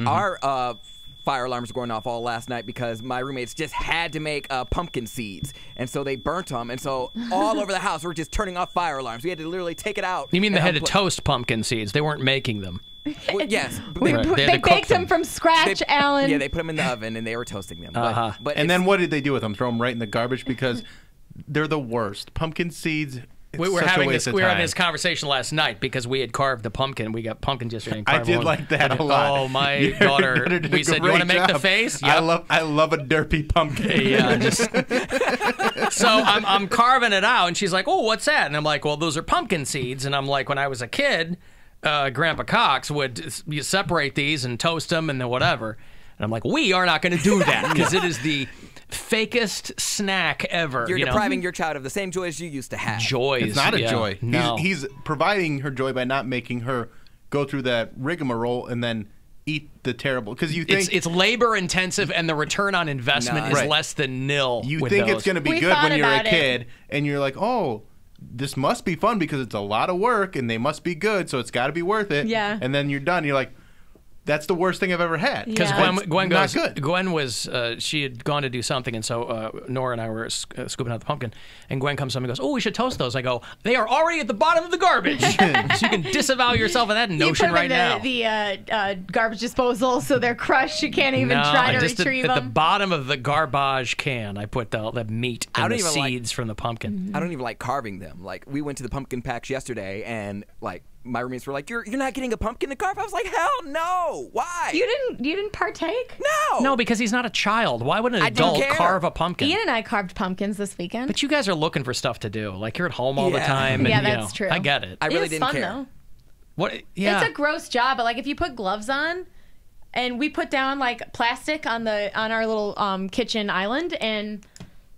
Our fire alarms were going off all last night because my roommates just had to make pumpkin seeds, and so they burnt them, and so all over the house we're just turning off fire alarms. We had to literally take it out. You mean they had to toast pumpkin seeds? They weren't making them. Well, yes, they baked them from scratch, Alan. Yeah, they put them in the oven and they were toasting them. But and then what did they do with them? Throw them right in the garbage because they're the worst. Pumpkin seeds. We were having this conversation last night because we had carved the pumpkin. We got pumpkins yesterday. And I did like that a lot. Oh, my daughter! We said, "You want to make the face?" Yep. I love a derpy pumpkin. Yeah. So I'm carving it out, and she's like, "Oh, what's that?" And I'm like, "Well, those are pumpkin seeds." And I'm like, "When I was a kid, Grandpa Cox would separate these and toast them and then whatever." And I'm like, "We are not going to do that because it is the fakest snack ever." You're depriving your child of the same joys you used to have. Joys. It's not a joy. No. He's providing her joy by not making her go through that rigmarole and then eat the terrible. Because you think it's labor intensive and the return on investment is less than nil. You think it's going to be good when you're a kid, and you're like, oh, this must be fun because it's a lot of work and they must be good, so it's got to be worth it. Yeah. And then you're done. You're like, that's the worst thing I've ever had. Because Gwen not good. Gwen was she had gone to do something, and so Nora and I were scooping out the pumpkin, and Gwen comes up and goes, "Oh, we should toast those." I go, "They are already at the bottom of the garbage." So you can disavow yourself of that notion right now. The garbage disposal, so they're crushed. You can't even try to retrieve them. At the bottom of the garbage can, I put the meat and the seeds from the pumpkin. I don't even like carving them. Like, we went to the pumpkin patch yesterday, and like, my roommates were like, "You're not getting a pumpkin to carve?" I was like, "Hell no! Why?" You didn't partake? No, because he's not a child. Why would an adult carve a pumpkin? Ian and I carved pumpkins this weekend. But you guys are looking for stuff to do. Like, you're at home all the time. Yeah, and, that's true. I get it. I really didn't fun, care. though. What? Yeah. It's a gross job, but like if you put gloves on, and we put down like plastic on our little kitchen island, and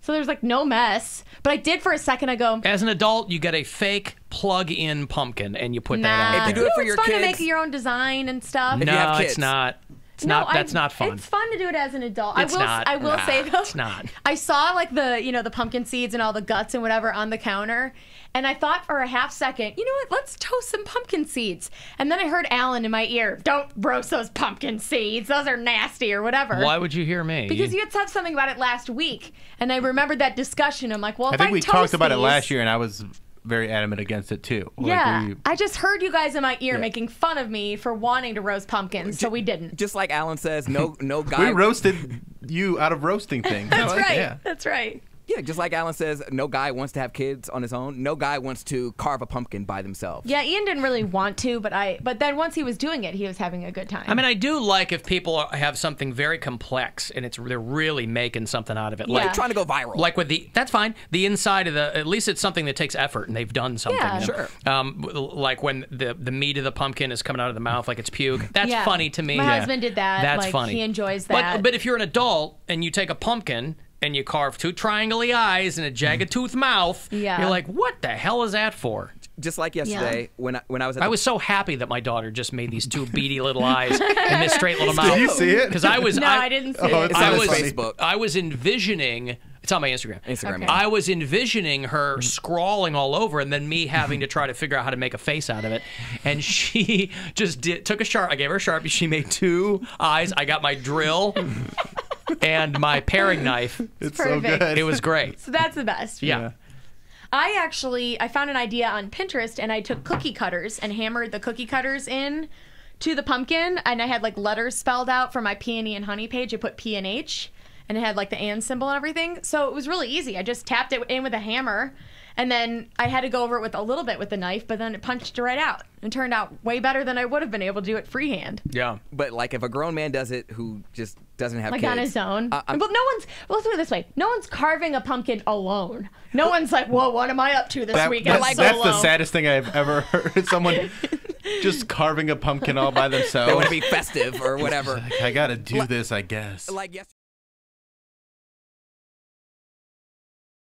so there's like no mess. But I did for a second. I go, as an adult, you get a fake plug-in pumpkin, and you put that on. If you do it for your it's fun kids, to make your own design and stuff. No, it's not. That's not fun. It's fun to do it as an adult. It's not. I will say though, it's not. I saw like the pumpkin seeds and all the guts and whatever on the counter, and I thought for a half second, you know what? Let's toast some pumpkin seeds. And then I heard Alan in my ear, "Don't roast those pumpkin seeds. Those are nasty," or whatever. Why would you hear me? Because you had said something about it last week, and I remembered that discussion. I'm like, well, I if think we talked about it these, last year, and I was very adamant against it too. Yeah, I just heard you guys in my ear making fun of me for wanting to roast pumpkins, so we didn't. Just like Alan says, no guy. We roasted you out of roasting things. That's right. Yeah. That's right. Yeah, just like Alan says, no guy wants to have kids on his own. No guy wants to carve a pumpkin by themselves. Yeah, Ian didn't really want to, but then once he was doing it, he was having a good time. I mean, I do like if people have something very complex and they're really making something out of it. Like trying to go viral. Like with that's fine. The inside of at least it's something that takes effort and they've done something. Yeah, sure. Like when the meat of the pumpkin is coming out of the mouth like it's puke. That's funny to me. My husband did that. That's like, funny. He enjoys that. But if you're an adult and you take a pumpkin and you carve two triangle-y eyes and a jagged tooth mouth, you're like, what the hell is that for? Just like yesterday, when I was at I was so happy that my daughter just made these two beady little eyes and this straight little mouth. Did you see it? Because I was I didn't see it. It's on his Facebook. I was envisioning. It's on my Instagram. Okay. I was envisioning her scrawling all over, and then me having to try to figure out how to make a face out of it. And she just took a Sharpie. I gave her a Sharpie. She made two eyes. I got my drill and my paring knife. It's so good. It was great. So that's the best. Yeah. I found an idea on Pinterest, and I took cookie cutters and hammered the cookie cutters in to the pumpkin, and I had like letters spelled out for my peony and honey page. I put P and H, and it had like the and symbol and everything. So it was really easy. I just tapped it in with a hammer, and then I had to go over it with a little bit with the knife, but then it punched it right out. It turned out way better than I would have been able to do it freehand. Yeah. But like if a grown man does it who just doesn't have like kids. on his own. Let's put it this way. No one's carving a pumpkin alone. No one's like, whoa, what am I up to this week? That's the saddest thing I've ever heard. Someone just carving a pumpkin all by themselves. They want to be festive or whatever. I got to do this, I guess. Like